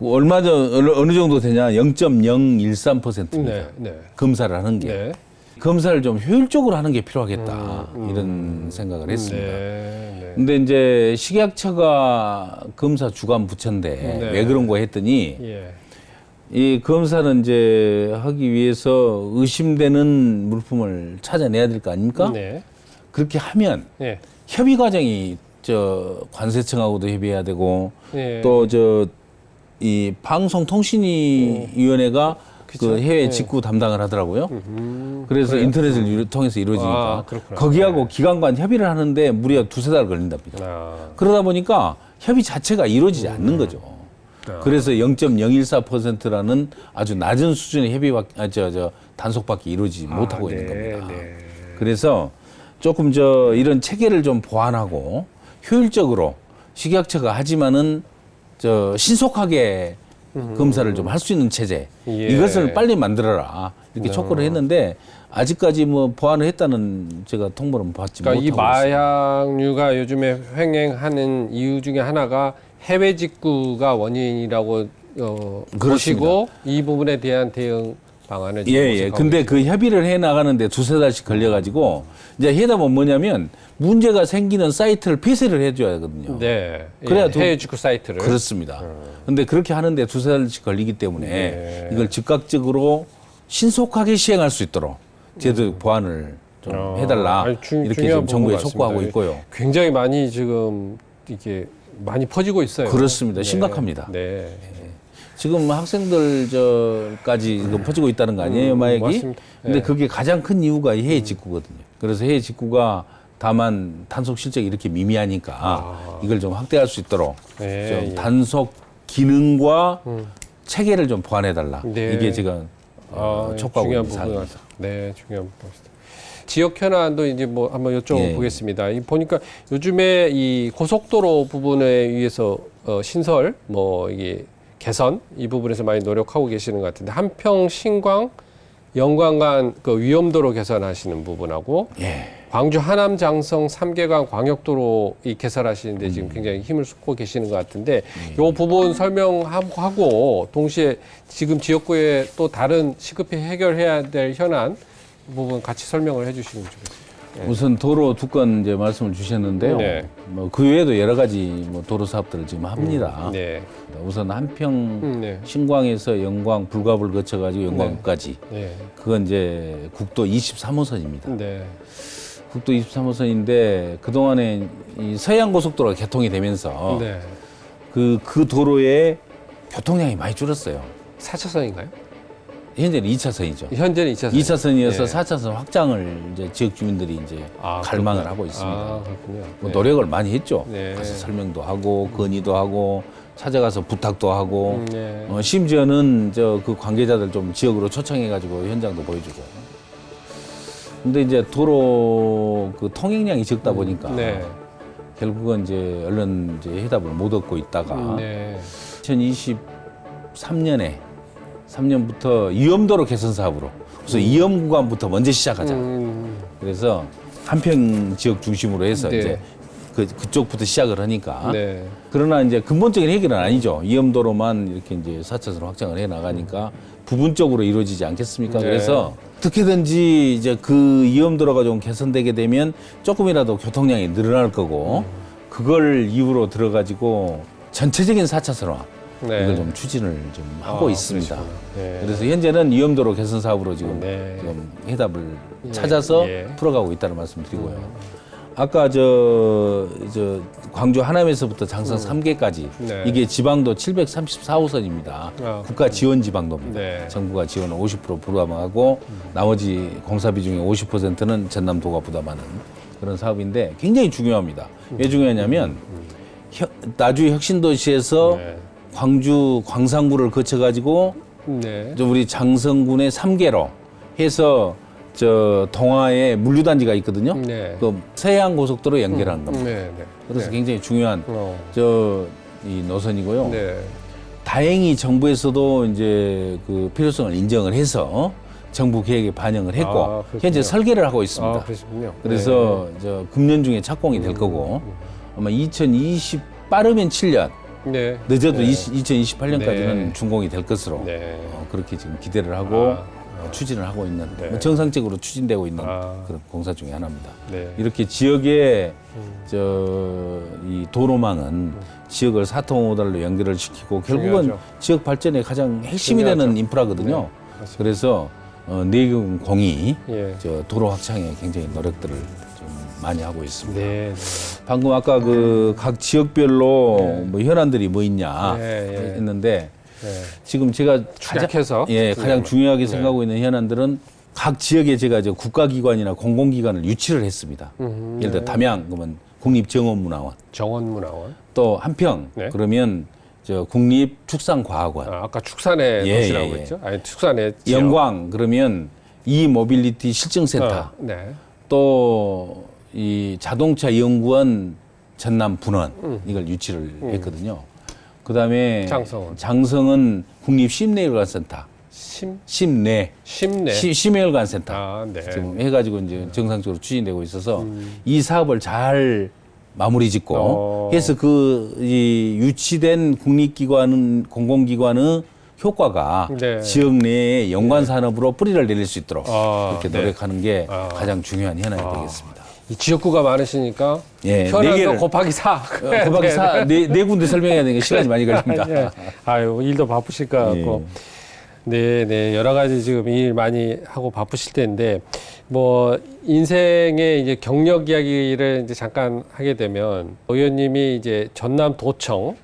얼마 전 어느 정도 되냐 0.013%입니다. 검사를 하는 게 검사를 좀 효율적으로 하는 게 필요하겠다 이런 생각을 했습니다. 근데 이제 식약처가 검사 주관 부처인데 왜 그런 거 했더니 이 검사는 이제 하기 위해서 의심되는 물품을 찾아내야 될 거 아닙니까? 그렇게 하면 협의 과정이 관세청하고도 협의해야 되고 또 이 방송통신위원회가 그 해외 직구 담당을 하더라고요. 그래서 인터넷을 통해서 이루어지니까 거기하고 기관간 협의를 하는데 무려 2-3달 걸린답니다. 그러다 보니까 협의 자체가 이루어지지 않는 거죠. 그래서 0.014%라는 아주 낮은 수준의 단속밖에 이루어지지 못하고 있는 겁니다. 그래서 조금 이런 체계를 좀 보완하고 효율적으로 식약처가 하지만은 신속하게 검사를 좀 할 수 있는 체제 이것을 빨리 만들어라 이렇게 촉구를 했는데 아직까지 뭐 보완을 했다는 제가 통보는 받지 못하고 있습니다. 이 마약류가 요즘에 횡행하는 이유 중에 하나가 해외 직구가 원인이라고 보시고 이 부분에 대한 대응 방안을 근데 그 협의를 해 나가는데 2-3달씩 걸려가지고 이제 해답은 뭐냐면 문제가 생기는 사이트를 폐쇄를 해줘야 하거든요. 그래야 해외 직구 사이트를. 그렇습니다. 근데 그렇게 하는데 2-3달씩 걸리기 때문에 이걸 즉각적으로 신속하게 시행할 수 있도록 제도 보완을 좀 해달라 이렇게 좀 정부에 촉구하고 있고요. 굉장히 많이 지금 이게 많이 퍼지고 있어요. 그렇습니다. 심각합니다. 지금 학생들까지 퍼지고 있다는 거 아니에요, 마약이? 맞습니다. 근데 그게 가장 큰 이유가 해외 직구거든요. 그래서 해외 직구가 다만 단속 실적이 이렇게 미미하니까 이걸 좀 확대할 수 있도록 좀 단속 기능과 체계를 좀 보완해달라. 이게 제가 촉구하고 있는 사항입니다. 중요한 부분입니다. 지역 현안도 이제 뭐 한번 여쭤보겠습니다. 보니까 요즘에 이 고속도로 부분에 의해서 신설 뭐 이게 개선 이 부분에서 많이 노력하고 계시는 것 같은데 한평 신광 영광 간 그 위험도로 개선하시는 부분하고 광주 하남 장성 3개간 광역도로 이 개설하시는데 지금 굉장히 힘을 쏟고 계시는 것 같은데 이 부분 설명하고 동시에 지금 지역구에 또 다른 시급히 해결해야 될 현안 부분 같이 설명을 해주시면 좋겠습니다. 우선 도로 두 건 이제 말씀을 주셨는데요. 뭐 그 외에도 여러 가지 뭐 도로 사업들을 지금 합니다. 우선 한평 신광에서 영광 불갑을 거쳐가지고 영광까지 그건 이제 국도 23호선입니다. 국도 23호선인데 그 동안에 이 서해안 고속도로가 개통이 되면서 그 도로의 교통량이 많이 줄었어요. 4차선인가요? 현재는 2차선이죠. 현재는 2차선. 2차선이어서 4차선 확장을 이제 지역 주민들이 이제 갈망을 하고 있습니다. 그렇군요. 뭐 노력을 많이 했죠. 가서 설명도 하고 건의도 하고 찾아가서 부탁도 하고 심지어는 그 관계자들 좀 지역으로 초청해가지고 현장도 보여주고. 근데 이제 도로 그 통행량이 적다 보니까 결국은 이제 얼른 이제 해답을 못 얻고 있다가 2023년에 3년부터 위험도로 개선 사업으로 그래서 위험 구간부터 먼저 시작하자. 그래서 한평 지역 중심으로 해서 이제 그쪽부터 시작을 하니까 그러나 이제 근본적인 해결은 아니죠. 위험도로만 이렇게 이제 4차선 확장을 해 나가니까 부분적으로 이루어지지 않겠습니까? 그래서 어떻게든지 이제 그 위험도로가 좀 개선되게 되면 조금이라도 교통량이 늘어날 거고 그걸 이유로 들어가지고 전체적인 4차선화 이걸 좀 추진을 좀 하고 있습니다. 그래서 현재는 위험도로 개선 사업으로 지금 좀 해답을 찾아서 풀어가고 있다는 말씀 드리고요. 아까 저 광주 하남에서부터 장성 3개까지 이게 지방도 734호선입니다. 국가 지원 지방도입니다. 정부가 지원을 50% 부담하고 나머지 공사 비중의 50%는 전남도가 부담하는 그런 사업인데 굉장히 중요합니다. 왜 중요하냐면 나주 혁신도시에서 광주 광산구를 거쳐가지고 우리 장성군의 3개로 해서 동화에 물류단지가 있거든요. 그 서해안 고속도로 연결하는 겁니다. 그래서 굉장히 중요한 이 노선이고요. 다행히 정부에서도 이제 그 필요성을 인정을 해서 정부 계획에 반영을 했고 현재 설계를 하고 있습니다. 그래서 금년 중에 착공이 될 거고 아마 빠르면 7년. 늦어도 2028년까지는 준공이 될 것으로 그렇게 지금 기대를 하고 추진을 하고 있는 정상적으로 추진되고 있는 그런 공사 중에 하나입니다. 이렇게 지역의 이 도로망은 지역을 4통오달로 연결을 시키고 결국은 지역 발전의 가장 핵심이 되는 인프라거든요. 그래서 내경공이 도로 확장에 굉장히 노력들을 좀 많이 하고 있습니다. 방금 아까 그 각 지역별로 뭐 현안들이 뭐 있냐 했는데 지금 제가 가장 중요하게 생각하고 있는 현안들은 각 지역에 제가 국가기관이나 공공기관을 유치를 했습니다. 예를 들어 담양 그러면 국립정원문화원, 또 한평 그러면 국립축산과학원, 아까 축산의 도시라고 했죠? 아니 축산의 지역. 영광 그러면 이모빌리티 실증센터, 또 이 자동차 연구원 전남 분원 이걸 유치를 했거든요. 그다음에 장성은 국립심내혈관센터, 심내혈관센터 지금 해가지고 이제 정상적으로 추진되고 있어서 이 사업을 잘 마무리 짓고 해서 이 유치된 국립기관은 공공기관의 효과가 지역 내에 연관 산업으로 뿌리를 내릴 수 있도록 그렇게 노력하는 게 가장 중요한 현안이 되겠습니다. 이 지역구가 많으니까 현안도 곱하기 4. 곱하기 4, 네 군데 설명해야 되니까 시간이 많이 걸립니다. 아유, 일도 바쁘실 것 같고. 여러 가지 지금 일 많이 하고 바쁘실 텐데, 뭐, 인생의 이제 경력 이야기를 이제 잠깐 하게 되면, 의원님이 이제 전남도청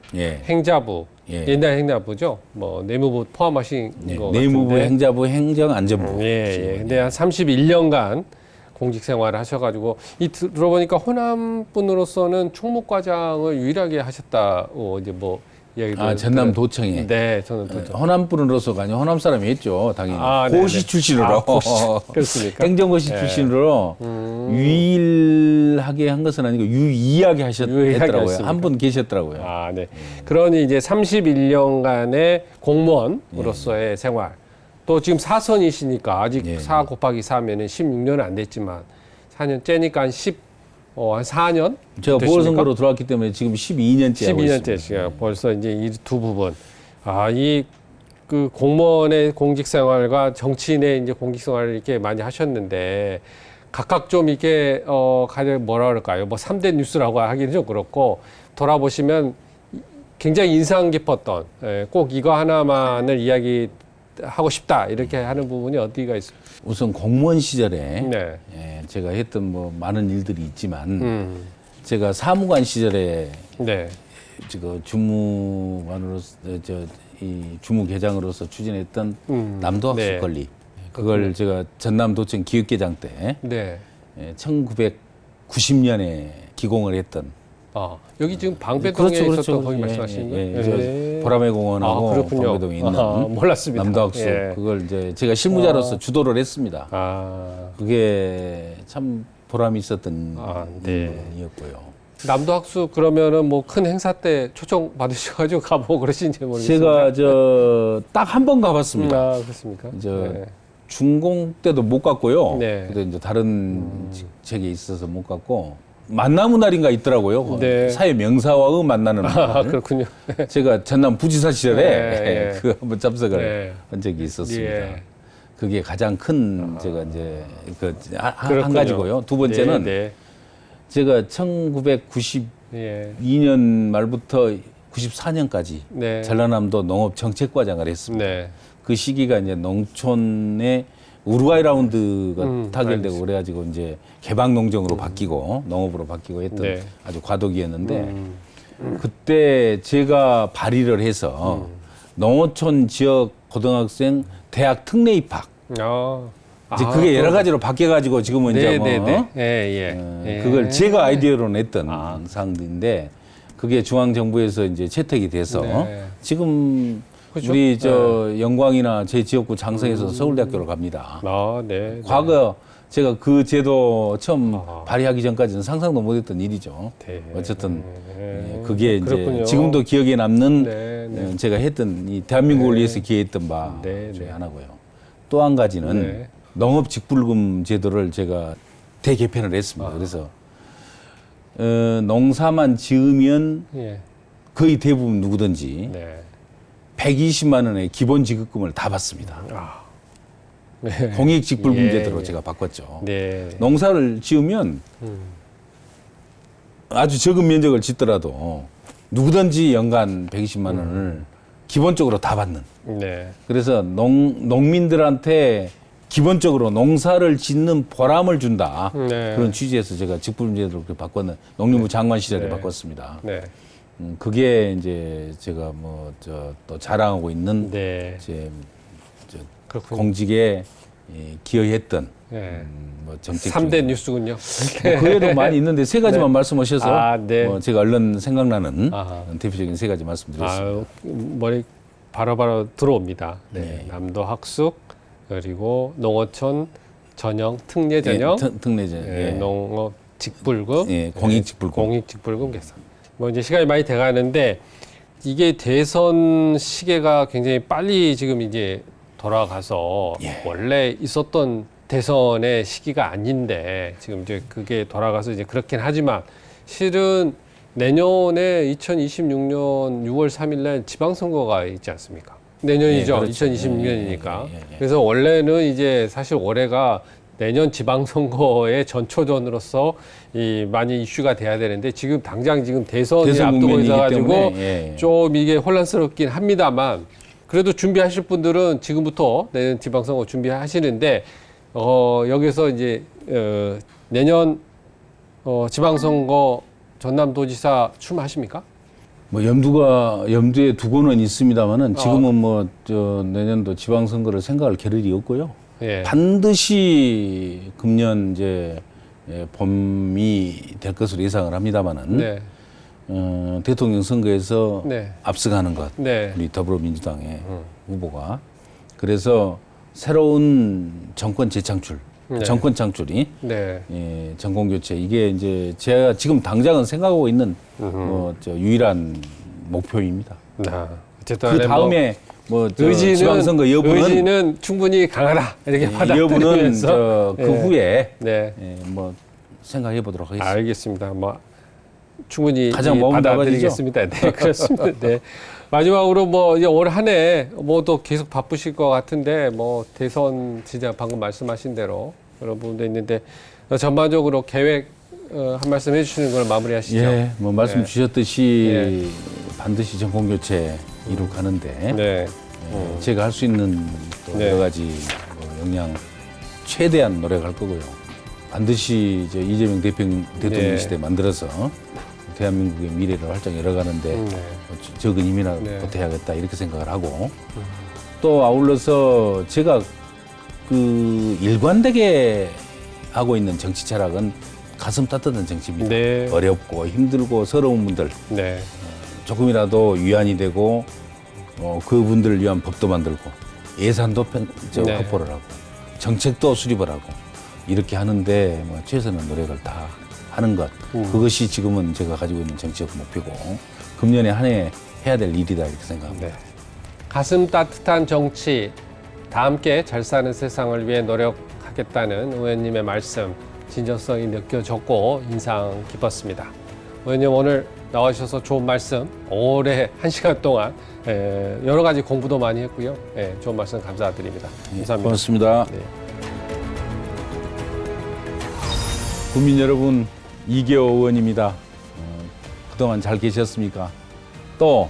행자부, 옛날 행자부죠? 뭐, 내무부 포함하신 거 같은데. 내무부, 행자부, 행정안전부. 근데 한 31년간 공직 생활을 하셔가지고 들어보니까 호남 분으로서는 총무과장을 유일하게 하셨다고 이제 뭐 전남도청에. 네, 저는 도청. 호남 분으로서가 아니고 호남 사람이 했죠, 당연히. 고시 출신으로. 그렇습니까? 행정고시 출신으로 유일하게 한 것은 아니고 유이하게 했더라고요. 한 분 계셨더라고요. 네. 그러니 이제 31년간의 공무원으로서의 생활. 또 지금 4선이시니까 아직 4 곱하기 4면은 16년은 안 됐지만 4년째니까 한 4년? 제가 보궐선거로 들어왔기 때문에 지금 12년째 하고 있습니다. 12년째 벌써 이제 이 두 부분. 그 공무원의 공직 생활과 정치인의 이제 공직 생활을 이렇게 많이 하셨는데 각각 좀 이렇게 가장 뭐라 그럴까요? 뭐 3대 뉴스라고 하기는 좀 그렇고 돌아보시면 굉장히 인상 깊었던 꼭 이거 하나만을 이야기하고 싶다 이렇게 하는 부분이 어디가 있습니까? 우선 공무원 시절에 제가 했던 뭐 많은 일들이 있지만 제가 사무관 시절에 지금 주무관으로서 이 주무계장으로서 추진했던 남도학습 권리 그걸 제가 전남도청 기획계장 때 1990년에 기공을 했던 여기 지금 방배동에 있었던 거기 말씀하시는 거예요? 보라매 공원하고 방배동에 있는 몰랐습니다. 남도학습 그걸 이제 제가 실무자로서 주도를 했습니다. 그게 참 보람이 있었던 일이었고요. 남도학습 그러면은 뭐 큰 행사 때 초청 받으셔가지고 가보고 그러신지 모르겠습니다. 제가 딱 한 번 가봤습니다. 그렇습니까? 준공 때도 못 갔고요. 그때 이제 다른 직책에 있어서 못 갔고. 만나무 날인가 있더라고요. 사회 명사와의 만나는 날. 그렇군요. 제가 전남 부지사 시절에 그 한번 참석을 한 적이 있었습니다. 그게 가장 큰 제가 이제 한 가지고요. 두 번째는 제가 1992년 말부터 94년까지 전라남도 농업정책과장을 했습니다. 그 시기가 이제 농촌의 우루과이 라운드가 타결되고 그래가지고 이제 개방 농정으로 바뀌고 농업으로 바뀌고 했던 아주 과도기였는데 그때 제가 발의를 해서 농어촌 지역 고등학생 대학 특례 입학 이제 그게 여러 가지로 바뀌어가지고 지금은 이제 그걸 제가 아이디어로 냈던 사항인데 그게 중앙정부에서 이제 채택이 돼서 지금 그렇죠? 우리 영광이나 제 지역구 장성에서 서울대학교로 갑니다. 과거 제가 그 제도 처음 발의하기 전까지는 상상도 못했던 일이죠. 어쨌든 그게 이제 지금도 기억에 남는 제가 했던 이 대한민국을 위해서 기여했던 바 중에 하나고요. 또 한 가지는 농업직불금 제도를 제가 대개편을 했습니다. 그래서 농사만 지으면 거의 대부분 누구든지 120만 원의 기본 지급금을 다 받습니다. 공익직불금 제도로 제가 바꿨죠. 농사를 지으면 아주 적은 면적을 짓더라도 누구든지 연간 120만 원을 기본적으로 다 받는. 그래서 농민들한테 기본적으로 농사를 짓는 보람을 준다. 그런 취지에서 제가 직불금 제도로 바꿨는 농림부 장관 시절에 바꿨습니다. 그게 이제 제가 또 자랑하고 있는 제 공직에 기여했던 정책 3대 뉴스군요. 그 외에도 많이 있는데 세 가지만 말씀하셔서 제가 얼른 생각나는 대표적인 세 가지 말씀드렸습니다. 머리 바로바로 들어옵니다. 남도학습 그리고 농어촌 전형 특례 전형, 특례 전형, 농업 직불금, 공익직불금 개선. 이제 시간이 많이 돼가는데 이게 대선 시계가 굉장히 빨리 지금 이제 돌아가서 원래 있었던 대선의 시기가 아닌데 지금 이제 그게 돌아가서 이제 그렇긴 하지만 실은 내년에 2026년 6월 3일 날 지방선거가 있지 않습니까? 내년이죠. 그렇죠. 2026년이니까. 그래서 원래는 이제 사실 올해가 내년 지방선거의 전초전으로서 많이 이슈가 돼야 되는데 지금 당장 지금 대선이 앞두고 있어가지고 좀 이게 혼란스럽긴 합니다만 그래도 준비하실 분들은 지금부터 내년 지방선거 준비하시는데 여기서 이제 내년 지방선거 전남도지사 출마하십니까? 염두에 두고는 있습니다만은 지금은 내년도 지방선거를 생각할 겨를이 없고요. 반드시 금년 이제 봄이 될 것으로 예상을 합니다만은 대통령 선거에서 네. 앞서가는 것, 네. 우리 더불어민주당의 후보가. 그래서 새로운 정권 재창출, 네. 정권 창출이 네. 예, 정권 교체 이게 이제 제가 지금 당장은 생각하고 있는 유일한 목표입니다. 어쨌든 그 다음에 의지는, 지방선거 여부는 의지는 충분히 강하다 이렇게 여부는 받아들이면서 그 후에 네. 생각해 보도록 하겠습니다. 알겠습니다. 충분히 가장 받아들이겠습니다. 네, 그렇습니다. 네. 마지막으로 이제 올 한 해 또 계속 바쁘실 것 같은데 대선 진짜 방금 말씀하신 대로 그런 부분도 있는데 전반적으로 계획 한 말씀 해주시는 걸 마무리하시죠. 예, 말씀 네. 주셨듯이 네. 반드시 정권 교체 이룩하는데 네. 제가 할 수 있는 또 네. 여러 가지 역량 최대한 노력할 거고요. 반드시 이제 이재명 대통령 네. 시대 만들어서 대한민국의 미래를 활짝 열어가는데 적은 힘이나 네. 보태야겠다 이렇게 생각을 하고 또 아울러서 제가 그 일관되게 하고 있는 정치 철학은 가슴 따뜻한 정치입니다. 네. 어렵고 힘들고 서러운 분들 네. 조금이라도 위안이 되고 그분들을 위한 법도 만들고 예산도 네. 확보를 하고 정책도 수립을 하고 이렇게 하는데 최선의 노력을 다 하는 것 그것이 지금은 제가 가지고 있는 정치적 목표고 금년에 한 해 해야 될 일이다 이렇게 생각합니다. 네. 가슴 따뜻한 정치, 다 함께 잘 사는 세상을 위해 노력하겠다는 의원님의 말씀 진정성이 느껴졌고 인상 깊었습니다. 의원님 오늘 나와주셔서 좋은 말씀 오래 1시간 동안 여러 가지 공부도 많이 했고요. 좋은 말씀 감사드립니다. 감사합니다. 고맙습니다. 네. 국민 여러분, 이계호 의원입니다. 그동안 잘 계셨습니까? 또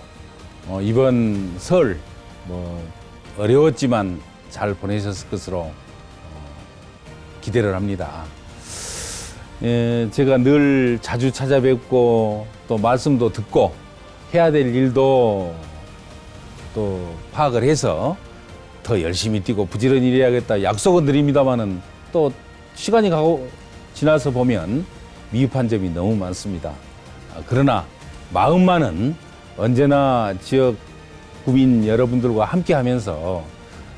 이번 설 어려웠지만 잘 보내셨을 것으로 기대를 합니다. 제가 늘 자주 찾아뵙고 또 말씀도 듣고 해야 될 일도 또 파악을 해서 더 열심히 뛰고 부지런히 일해야겠다 약속은 드립니다마는 또 시간이 가고 지나서 보면 미흡한 점이 너무 많습니다. 그러나 마음만은 언제나 지역 구민 여러분들과 함께 하면서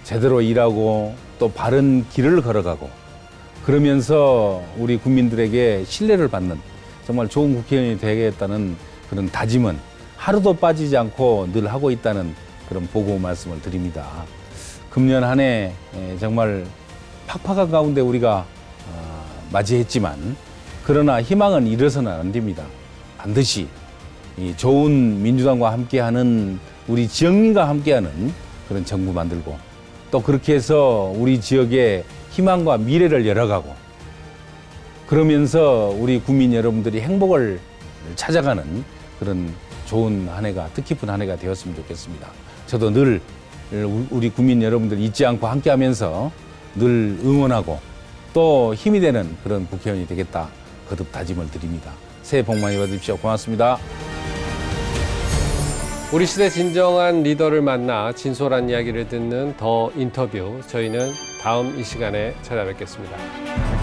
제대로 일하고 또 바른 길을 걸어가고 그러면서 우리 국민들에게 신뢰를 받는 정말 좋은 국회의원이 되겠다는 그런 다짐은 하루도 빠지지 않고 늘 하고 있다는 그런 보고 말씀을 드립니다. 금년 한 해 정말 팍팍한 가운데 우리가 맞이했지만 그러나 희망은 잃어서는 안 됩니다. 반드시 이 좋은 민주당과 함께하는 우리 지역민과 함께하는 그런 정부 만들고 또 그렇게 해서 우리 지역의 희망과 미래를 열어가고 그러면서 우리 국민 여러분들이 행복을 찾아가는 그런 좋은 한 해가 뜻깊은 한 해가 되었으면 좋겠습니다. 저도 늘 우리 국민 여러분들 잊지 않고 함께하면서 늘 응원하고 또 힘이 되는 그런 국회의원이 되겠다 거듭 다짐을 드립니다. 새해 복 많이 받으십시오. 고맙습니다. 우리 시대 진정한 리더를 만나 진솔한 이야기를 듣는 더 인터뷰 저희는 다음 이 시간에 찾아뵙겠습니다.